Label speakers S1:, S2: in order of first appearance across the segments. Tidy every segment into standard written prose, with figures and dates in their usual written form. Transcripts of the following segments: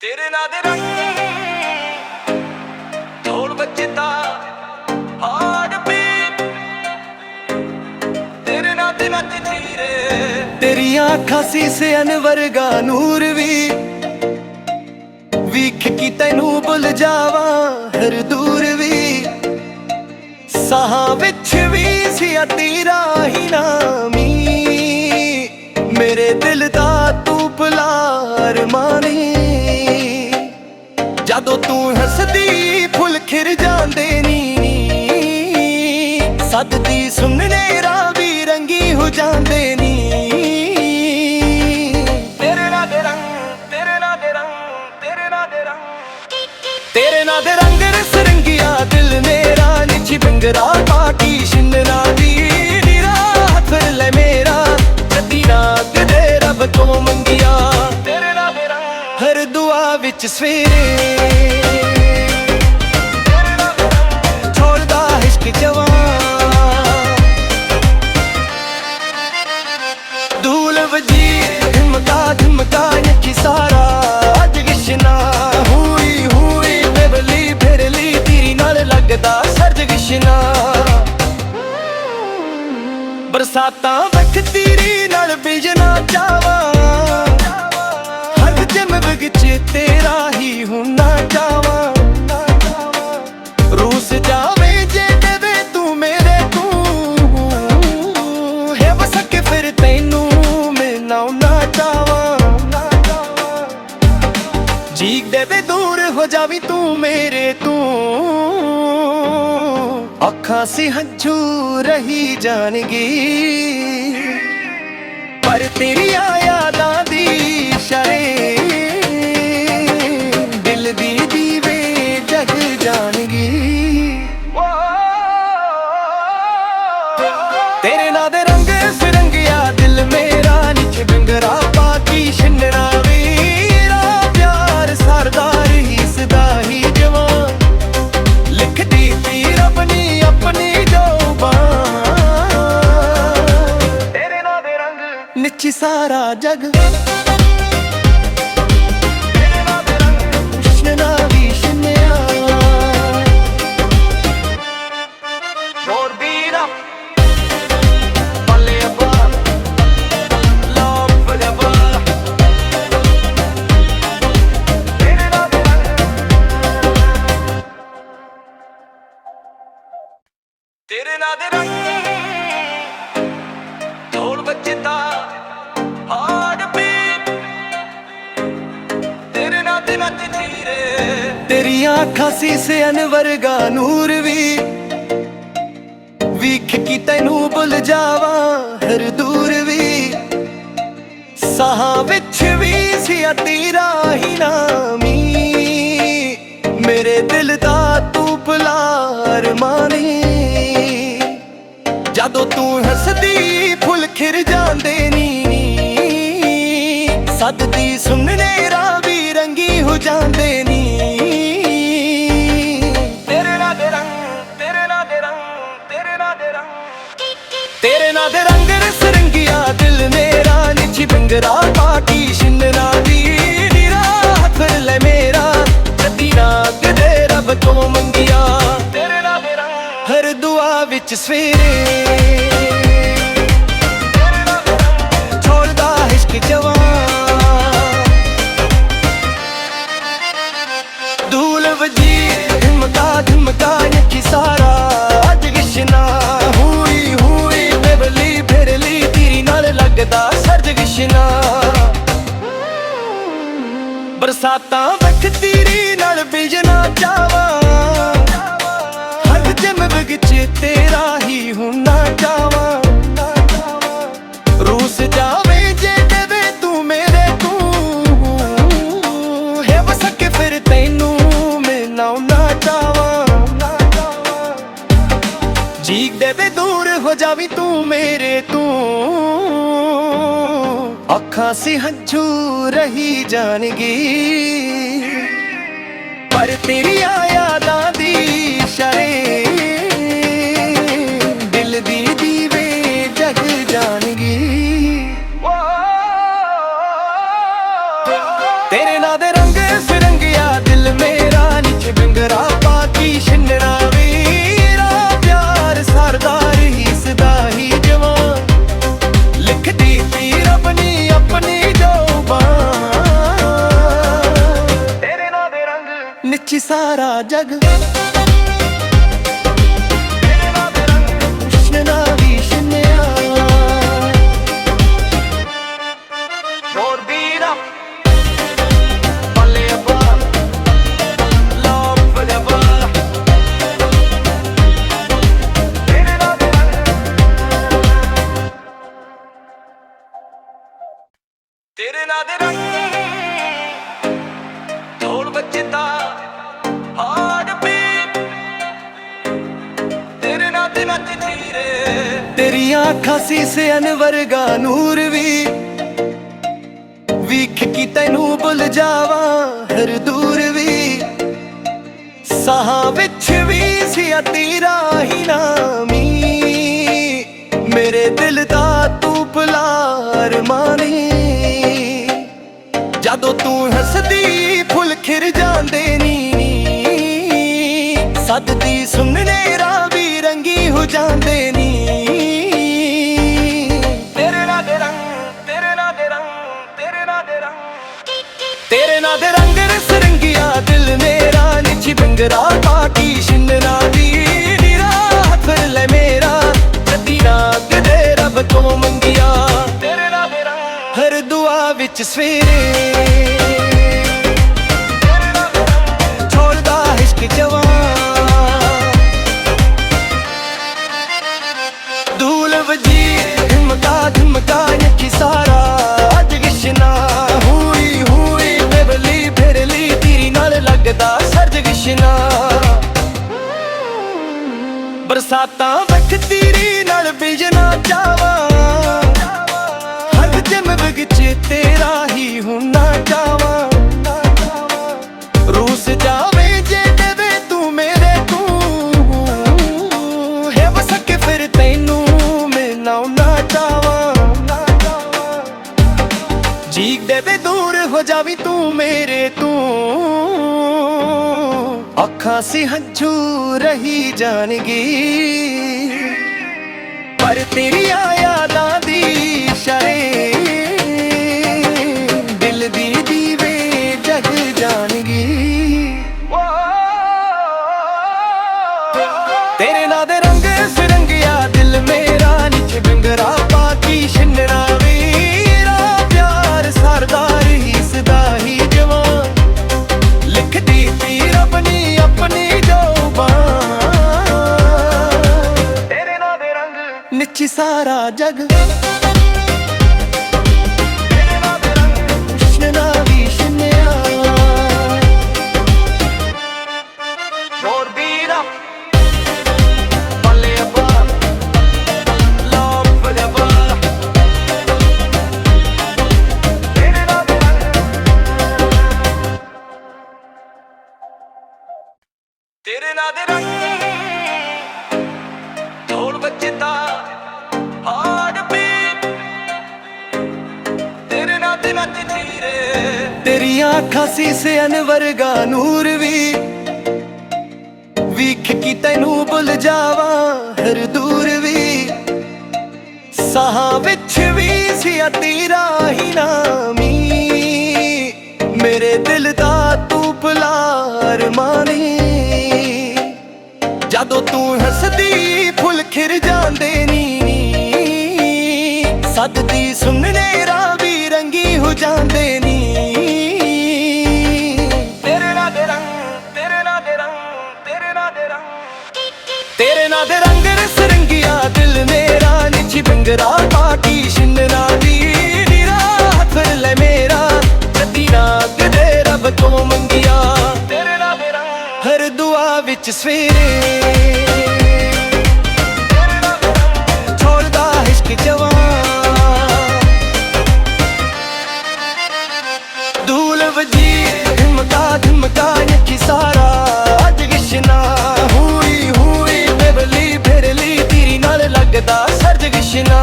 S1: तेरे नाल दे रंग ढोल बजदा हार्ट बीट तेरे नाल दे नचदी रे तेरी आँखां शीशे वर्गा नूर वीख की तैनू भुल जावा हर दूर भी साहां विच भी सी तेरा ही नामी मेरे दिल दा तू भुलार मानी जदों तू हसदी फुल खिर जांदे नी सददी सुनने रावी रंगी हो जांदे नी तेरे नाल दे रंग तेरे नाल दे रंग तेरे नाल दे रंग तेरे नाल दे रंग रस रंगिया दिल मेरा निची बिंगरा पाकी शिंदना दी नीरा हथ ले मेरा कदी ना कदे रब तो मंगिया तेरे नाल दे रंग हर दुआ विच सवेरे छोड़दा इश्क जवान धूल वजी धमका धमका नची सारा अज गिशना हुई हुई बेवली फिरली तेरी नाल लगदा सर्द गिशना बरसातां वख तेरी नाल बिजना चावा हर जम बगच तेरा ही होना चावा रूस जावे जे देवे तू मेरे तू है बसक फिर तैनू मिलना ना चावा जीक देवे दूर हो जावी तू मेरे तू अखां से हंझू रही जाएगी पर तेरी यादां दी शरे दिल दी दीवे जग जाएगी तेरे नाल दे रंग फिरंगिया दिल मेरा नीचे बिंगरा पाकी शिंदना वीरा प्यार सरदार ही सदा ही जवान लिख दी थी रब ने अपनी ज़ुबान तेरे नाल दे रंग निची सारा जग तेरे नाल दे रंग शिंदना वी शिंदया और बीरा पल्ले अब्बा लव अब्बा तेरे नाल दे रंग तेरे नाल दे रंग ढोल बजदा हार्ट बीट तेरे नाल दे नचदी रे तेरी आँखां शीशे वर्गा नूर वीख की तैनू भुल जावा हर दूर भी साहां विच भी सी तेरा ही नामी मेरे दिल दा तू भुलार मानी जदों तू हसदी फुल खिर जांदे नी सददी सुनने रावी रंगी हो जांदे नी तेरे नाल दे रंग तेरे नाल दे रंग तेरे नाल दे रंग तेरे नाल दे रंग रस रंगिया दिल मेरा निची बिंगरा पाकी शिंदना दी नीरा हथ ले मेरा कदी ना कदे रब तो मंगिया तेरे नाल दे रंग हर दुआ विच सवेरे छोड़दा इश्क जवान धूल वजी धमका धमका नची सारा अज गिशना हुई हुई बेवली फिरली तेरी नाल लगदा सर्द गिशना बरसातां वख तेरी नाल बिजना चावा हर जम बगच तेरा ही होना चावा रूस जावे जे देवे तू मेरे तू है बसक फिर तैनू मिलना ना चावा जीक देवे दूर हो जावी तू मेरे तू अखां से हंझू रही जाएगी पर तेरी यादां दी शरे दिल दी दीवे जग जाएगी तेरे नाल दे रंग सारा जग कृष्ण ना भी शिन्या मोर बीरा पल्ले अब्बा लव अब्बा तेरे ना दे रंग ढोल बजता हार्ट बीट तेरे ना दे नच धीरे तेरी आँखां शीशे अनवरगा नूर भी वीख की तैनू भुल जावा हर दूर भी साहां विच भी सिया तेरा ही नामी मेरे दिल दा तू भुलार मानी ਜਦੋਂ ਤੂੰ ਹੱਸਦੀ ਫੁੱਲ ਖਿਰ ਜਾਂਦੇ ਨੀ ਸੱਦਦੀ ਸੁਣਨੇ ਰਾਹ ਵੀ ਰੰਗੀ ਹੋ ਜਾਂਦੇ ਨੀ ਤੇਰੇ ਨਾਲ ਦੇ ਰੰਗ ਤੇਰੇ ਨਾਲ ਦੇ ਰੰਗ ਤੇਰੇ ਨਾਲ ਦੇ ਰੰਗ ਤੇਰੇ ਨਾਲ ਦੇ ਰੰਗ ਰਸ ਰੰਗਿਆ ਦਿਲ ਮੇਰਾ ਨਿੱਛੀ ਬਿੰਗਰਾ ਪਾਟੀ ਸ਼ਿੰਨਾ ਦੀ ਨੀਰਾ ਹੱਥ ਲੈ ਮੇਰਾ ਜੱਦੀ ਨਾਗ ਦੇ ਰੱਬ ਤੋਂ ਮੰਗਿਆ ਤੇਰੇ ਨਾਲ ਦੇ ਰੰਗ ਹਰ ਦੁਆ ਵਿੱਚ ਸਵੇਰੇ धूल वजी धमका धमका नखी सारा अज गिशना हुई हुई बेबली फिरली तेरी नाल लगदा सर्ज गिशना बरसातां वख तेरी नाल बिजना चावा हर जम बगीच तेरा ही होना चावा रूस जावे जे देवे तू मेरे तू है बसक फिर तैनू मिलना ना चावा जीक देवे दूर हो जावी तू मेरे तू अखां सी हंझू रही जानगी पर तेरी यादां दी शरे दिल दी दीवे जग जानगी तेरे ना दे रंग सरंगिया दिल मेरा निच बिंगरा पाकी शिन्ना वीरा प्यार सरदार ही सदा ही जवान लिख दी तीर अपनी अपनी जोबान तेरे ना दे रंग निच सारा जग तेरे ना दे रंग ढोल बजता हार्ट बीट तेरे ना दे नच धीरे तेरी आँखां शीशे अनवरगा नूर भी वीख की तैनू भुल जावा हर दूर भी साहां विच भी सिया तेरा ही नामी मेरे दिल दा तू भुलार मानी ਜਦੋਂ ਤੂੰ ਹੱਸਦੀ ਫੁੱਲ ਖਿਰ ਜਾਂਦੇ ਨੀ ਸੱਦਦੀ ਸੁਣਨੇ ਰਾਹ ਵੀ ਰੰਗੀ ਹੋ ਜਾਂਦੇ ਨੀ ਤੇਰੇ ਨਾਲ ਦੇ ਰੰਗ ਤੇਰੇ ਨਾਲ ਦੇ ਰੰਗ ਤੇਰੇ ਨਾਲ ਦੇ ਰੰਗ ਤੇਰੇ ਨਾਲ ਦੇ ਰੰਗ ਰਸ ਰੰਗਿਆ ਦਿਲ ਮੇਰਾ ਨਿੱਛੀ ਬਿੰਗਰਾ ਪਾਟੀ ਸ਼ਿੰਨਾ ਦੀ ਨੀਰਾ ਹੱਥ ਲੈ ਮੇਰਾ ਜੱਦੀ ਨਾਗ ਦੇ ਰੱਬ ਤੋਂ ਮੰਗਿਆ ਤੇਰੇ ਨਾਲ ਦੇ ਰੰਗ ਹਰ ਦੁਆ ਵਿੱਚ ਸਵੇਰੇ धूल वजी धमका धमका नखी सारा अज गिशना हुई हुई बेबली फिरली तेरी नाल लगदा सर्ज गिशना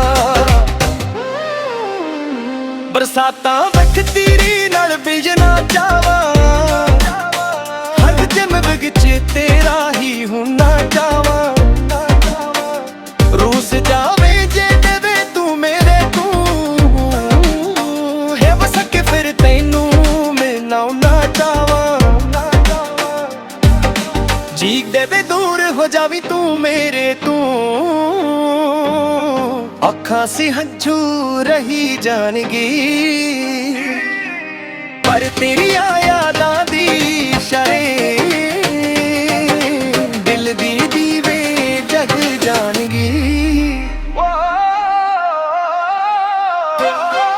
S1: बरसातां वख तेरी नाल बिजना चावा हर जम बगीच तेरा ही होना चावा रूस जावे जे देवे तू मेरे तू है बसक फिर तैनू मिलना ना चावा चीख दे वे दूर हो जावी तू मेरे तू अखां से हंझू रही जानगी पर तेरी यादां दी शरे दिल दी दीवे जग जानगी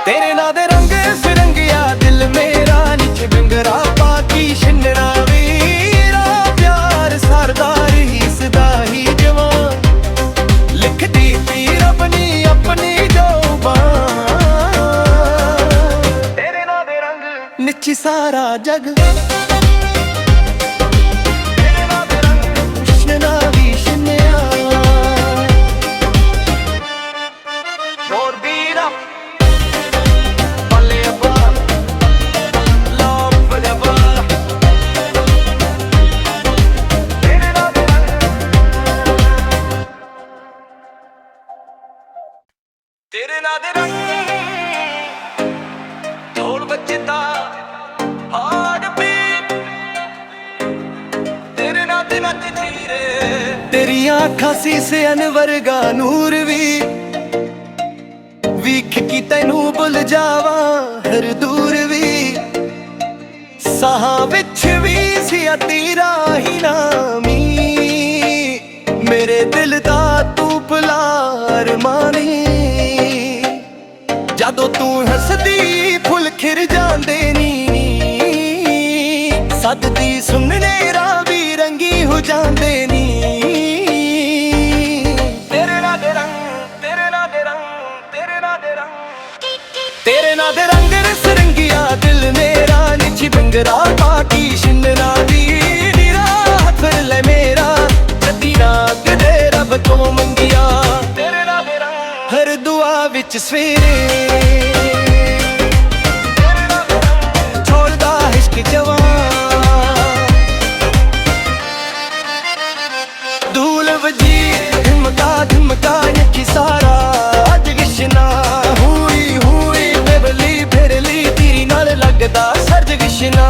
S1: तेरे नां दे रंग फिरंगिया दिल मेरा निच बिंगरा बाकी शिन्नरा वीरा प्यार सरदार ही सदा ही जवान लिखदी पीर अपनी अपनी जोबान तेरे नां दे रंग निच सारा जग तेरे नां दे रंग ढोल बजदा हार्ट बीट तेरे नां दे नचदी रे तेरी आँखां शीशे अनवरगा नूर भी वीख की तैनू भुल जावा हर दूर भी साहां विच भी सी तेरा ही नामी मेरे दिल दा तू भुला अरमानी जदों तू हसदी फुल खिर जांदे नी सददी सुनने रावी रंगी हो जांदे नी तेरे नां दे रंग तेरे नां दे रंग तेरे नां दे रंग तेरे नां दे रंग रसरंगिया दिल मेरा निच बिंगरा बाकी शिन्नरा दी निरा हथ ले मेरा कदी ना कदे रब तो मंगिया तेरे नां दे रंग हर दुआ विच सवेरे छोड़दा इश्क जवान धूल वजी धमका यकी सारा अज गिशना हुई बेवली फिरली तेरी नाल लगदा सर्ज गिशना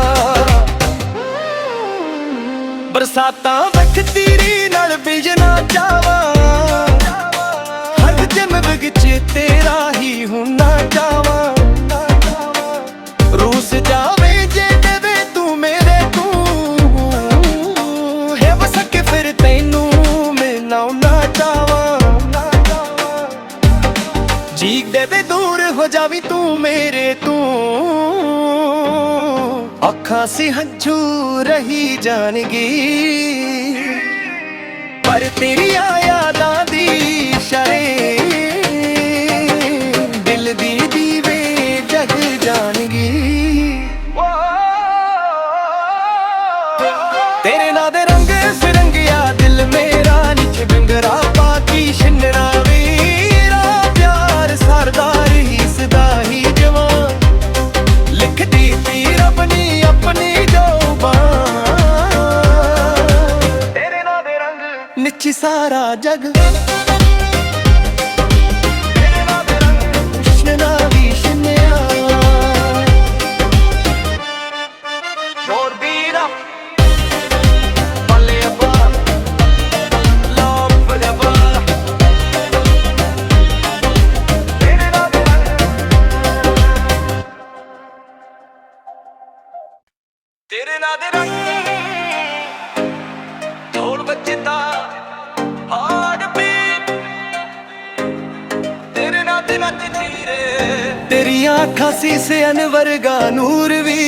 S1: बरसातां वख तेरी नाल बिजना चावा तेरा ही होना चावा रूस जावे जे देवे तू मेरे तू है बसके फिर तैनू मैं ना चावा चीख देवे दूर हो जावी तू मेरे तू अखां से हंझू रही जानगी पर तेरी यादां दी शरे तेरे नां दे रंग फिरंगिया दिल मेरा निच बिंगरा बाकी शिन्नरा वीरा प्यार सरदार ही सदा ही जवान लिखदी पीर अपनी अपनी जोबान तेरे नां दे रंग निच सारा जग तेरे नां दे रंग ढोल बजदा हार्ट बीट तेरे नां दे नचदी रे तेरी आँखां शीशे अनवरगा नूर भी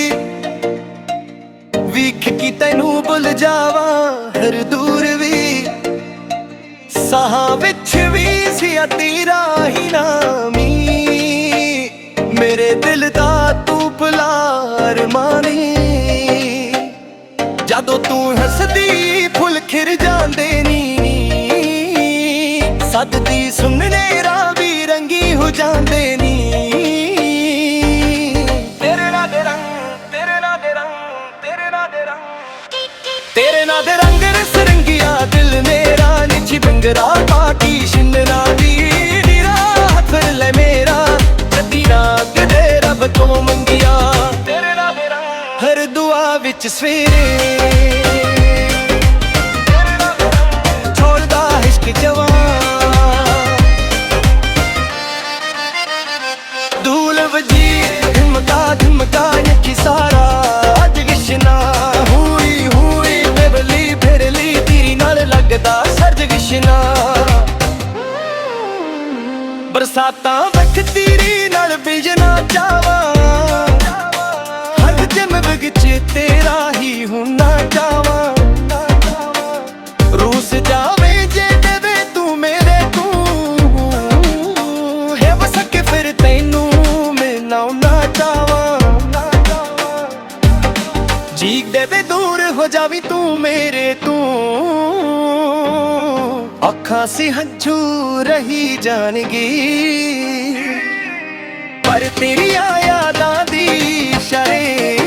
S1: वीख की तैनू भुल जावा हर दूर भी साहां विच भी सी तेरा ही नामी मेरे दिल दा तू भुला अरमानी जदों तू हसदी फुल खिर जांदे नी सददी सुनने रावी रंगी हो जांदे नी तेरे नां दे रंग तेरे नां दे रंग तेरे नां दे रंग तेरे नां दे रंग रसरंगिया दिल मेरा निच बिंगरा बाकी शिन्नरा दी निरा हथ ले मेरा कदी ना कदे रब तो मंगिया तेरे नां दे रंग हर दुआ विच सवेरे ਬਰਸਾਤਾਂ ਵਖ ਤੇਰੀ ਨਾਲ ਬਿਜਣਾ ਚਾਵਾਂ ਹਰ ਜਨਮ ਵਿੱਚ ਤੇਰਾ ਹੀ ਹੋਣਾ ਚਾਵਾਂ ਰੂਸ ਜਾਵੇ ਜੇ ਦੇਵੇ ਤੂੰ ਮੇਰੇ ਤੂੰ ਹੈ ਵਸ ਕੇ ਫਿਰ ਤੈਨੂੰ ਮੈਂ ਨਾ ਚਾਵਾਂ ਜੀਗ ਦੇਵੇ ਦੂਰ ਹੋ ਜਾਵੀਂ ਤੂੰ ਮੇਰੇ ਤੂੰ ਅੱਖਾਂ ਸੀ ਹੰਝੂ ਰਹੀ ਜਾਣਗੀ ਪਰ ਤੇਰੀਆਂ ਯਾਦਾਂ ਦੀ ਸ਼ਰੇ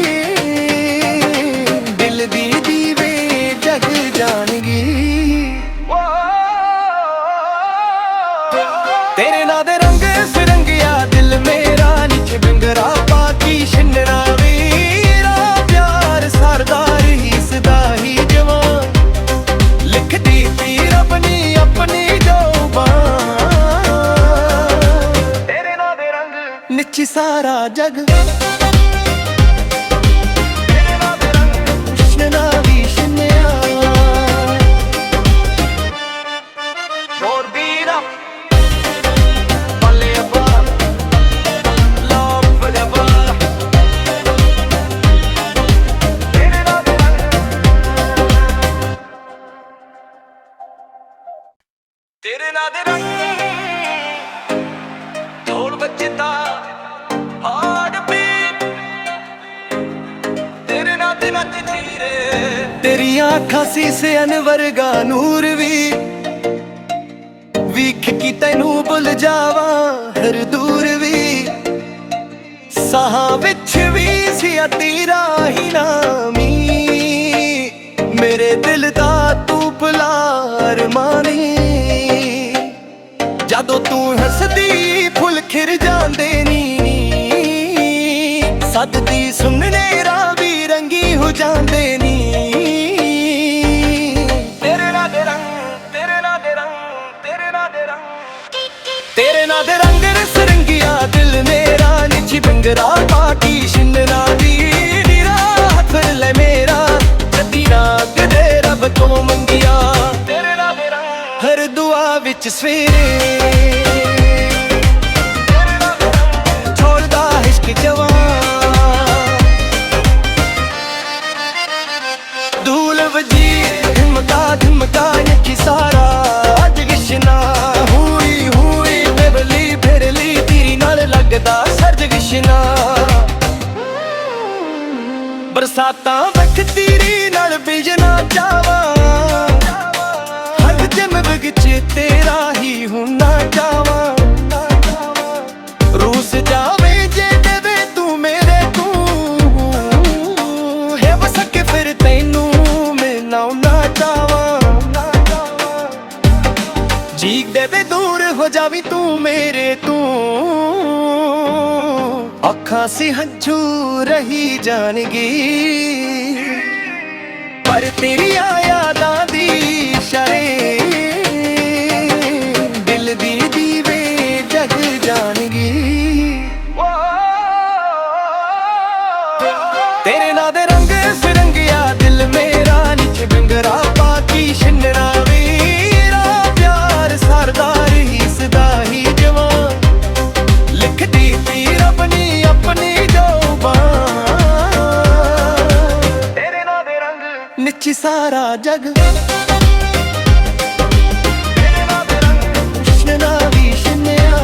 S1: ਦਿਲ ਦੀ ਦੀਵੇ ਜਗ ਜਾਣਗੀ ਤੇਰੇ ਨਾਂ ਦੇ ਰੰਗ ਫਿਰੰਗਿਆ ਦਿਲ ਮੇਰਾ ਨੀਚੇ ਬਿੰਗਰਾ ਬਾਕੀ ਛਿੰਨਣਾ ਵੀਰਾ ਪਿਆਰ ਸਰਦਾਰ ਹੀ ਸਦਾ ਹੀ ਜਵਾਨ ਲਿਖਦੀ ਤੀ ਰੱਬ ਨੇ ਆਪਣੀ ਜ਼ੁਬਾਨ ਤੇਰੇ ਨਾਂ ਦੇ ਰੰਗ ਨਿੱਚੀ ਸਾਰਾ ਜਗ ਤੇਰੇ ਨਾਂ ਦੇ ਰੰਗ ਛਿੰਨਣਾ ਵੀ ਛਿੰਨਿਆ ਹੋਰ ਵੀਰਾ ਪੱਲੇ ਅੱਬਾ ਲਵ ਫਲੇਵਾ ਤੇਰੇ ਨਾਂ ਦੇ ਰੰਗ ਤੇਰੇ ਨਾਂ ਦੇ ਰੰਗ ਢੋਲ ਵੱਜਦਾ ਹਾਰਟ ਬੀਟ ਤੇਰੇ ਨਾਂ ਤੇ ਨੱਚਦੀ ਰੇ ਤੇਰੀਆਂ ਅੱਖਾਂ ਸੀਸਿਆਂ ਵਰਗਾ ਨੂਰ ਵੀ ਵੇਖ ਕੇ ਤੈਨੂੰ ਭੁੱਲ ਜਾਵਾਂ ਹਰ ਦੂਰ ਵੀ ਸਾਹਾਂ ਵਿੱਚ ਵੀ ਸੀ ਤੇਰਾ ਹੀ ਨਾਮੀ ਮੇਰੇ ਦਿਲ ਦਾ ਤੂੰ ਭੁਲਾਰ ਮਾਨੀ ਜਦੋਂ ਤੂੰ ਹੱਸਦੀ ਫੁੱਲ ਖਿਰ ਜਾਂਦੇ ਨੀ ਸੱਜਦੀ ਸੁਣਨੇ ਰਾਹ ਵੀ ਰੰਗੀ ਹੋ ਜਾਂਦੇ ਨੀ ਤੇਰੇ ਨਾਂ ਦੇ ਰੰਗ ਤੇਰੇ ਨਾਂ ਦੇ ਰੰਗ ਤੇਰੇ ਨਾਂ ਦੇ ਰੰਗ ਤੇਰੇ ਨਾਂ ਦੇ ਰੰਗ ਰਸ ਰੰਗਿਆ ਦਿਲ ਮੇਰਾ ਨਿੱਚੀ ਬਿੰਗਰਾ ਬਾਕੀ ਛਿੰਨਣਾ ਦੀ ਨੀਰਾ ਹੱਥ ਲੈ ਮੇਰਾ ਜੱਦੀ ਨਾ ਕਦੇ ਰੱਬ ਤੋਂ ਮੰਗਿਆ ਤੇਰੇ ਨਾਂ ਦੇ ਰੰਗ ਹਰ ਦੁਆ ਵਿੱਚ ਸਵੇਰੇ ਛੋੜਦਾ ਇਸ਼ਕ ਜਵਾਨ ਧੂਲ ਵਜੀ ਧਮਕਾ ਨੱਚੀ ਸਾਰਾ ਅੱਜ ਗਿਸ਼ਨਾ ਹੋਈ ਬੇਬਲੀ ਫਿਰ ਲਈ ਤੇਰੀ ਨਾਲ ਲੱਗਦਾ ਸਰਜ ਗਿਸ਼ਨਾ ਬਰਸਾਤਾਂ ਵਖ ਤੇਰੀ ਨਾਲ ਬਿਜਣਾ ਚਾਵਾਂ ਹਰ ਜਨਮ ਵਿੱਚ ਤੇਰਾ ਹੀ ਹੋਣਾ ਚਾਵਾਂ ਰੂਸ ਜਾਵੇ ਜੇ ਦੇਵੇ ਤੂੰ ਮੇਰੇ ਤੂੰ ਹੈ ਵਸ ਕੇ ਫਿਰ ਤੈਨੂੰ ਮੈਂ ਨਾ ਚਾਵਾਂ ਜੀਗ ਦੇਵੇ ਦੂਰ ਹੋ ਜਾਵੀਂ ਤੂੰ ਮੇਰੇ ਤੂੰ ਅੱਖਾਂ ਸੀ ਹੰਝੂ ਰਹੀ ਜਾਣਗੀ ਪਰ ਤੇਰੀਆਂ ਯਾਦਾਂ ਦੀ ਸ਼ਰੇ ਦਿਲ ਦੀ ਦੀਵੇ ਜਗ ਜਾਣਗੀ ਤੇਰੇ ਨਾਂ ਦੇ ਰੰਗ ਫਿਰੰਗਿਆ ਦਿਲ ਮੇਰਾ ਨੀਚੇ ਬਿੰਗਰਾ ਬਾਕੀ ਛਿੰਨਣਾ ਵੀਰਾ ਪਿਆਰ ਸਰਦਾਰ ਹੀ ਸਦਾ ਹੀ ਜਵਾਨ ਲਿਖਦੀ ਤੀ ਰੱਬ ਨੇ ਆਪਣੀ ਜ਼ੁਬਾਨ ਤੇਰੇ ਨਾਂ ਦੇ ਰੰਗ ਨਿੱਚੀ ਸਾਰਾ ਜਗ ਤੇਰੇ ਨਾਂ ਦੇ ਰੰਗ ਛਿੰਨਣਾ ਵੀ ਛਿੰਨਿਆ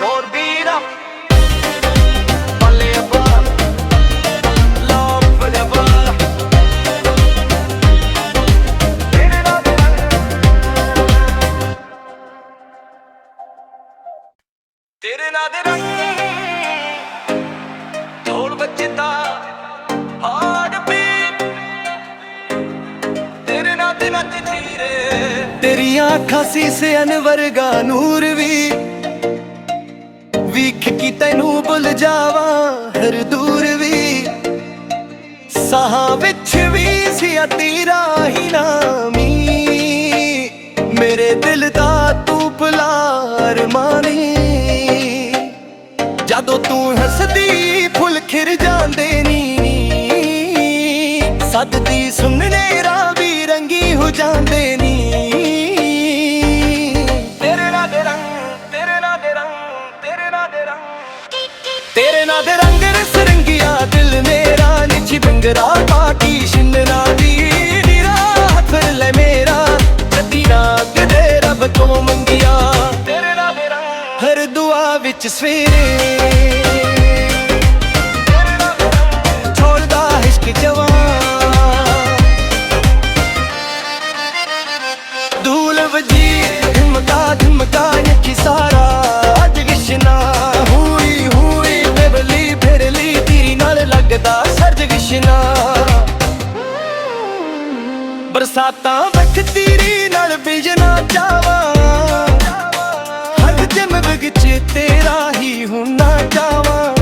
S1: ਹੋਰ ਵੀਰਾ ਪੱਲੇ ਅੱਬਾ ਲਵ ਫਲੇਵਾ ਤੇਰੇ ਨਾਂ ਦੇ ਰੰਗ ਤੇਰੇ ਨਾਂ ਦੇ ਰੰਗ ਢੋਲ ਵੱਜਦਾ ਹਾਰਟ ਬੀਟ ਤੇਰੇ ਨਾਂ ਤੇ ਨੱਚਦੀ ਰੇ ਤੇਰੀਆਂ ਅੱਖਾਂ ਸੀਸਿਆਂ ਵਰਗਾ ਨੂਰ ਵੀ ਵੇਖ ਕੇ ਤੈਨੂੰ ਭੁੱਲ ਜਾਵਾਂ ਹਰ ਦੂਰ ਵੀ ਸਾਹਾਂ ਵਿੱਚ ਵੀ ਸੀ ਤੇਰਾ ਹੀ ਨਾਮੀ ਮੇਰੇ ਦਿਲ ਦਾ ਤੂੰ ਭੁਲਾਰ ਮਾਨੀ ਜਦੋਂ ਤੂੰ ਹੱਸਦੀ ਫੁੱਲ ਖਿਰ ਜਾਂਦੇ ਨੀ ਸੱਜਦੀ ਸੁਣਨੇ ਰਾਹ ਵੀ ਰੰਗੀ ਹੋ ਜਾਂਦੇ ਨੀ ਬਰਸਾਤਾਂ ਵਖਤੀ ਰੀ ਨਾਲ ਬਿਜਣਾ ਚਾਵਾਂ ਹਰ ਜਨਮ ਵਿੱਚ ਤੇਰਾ ਹੀ ਹੋਣਾ ਚਾਵਾਂ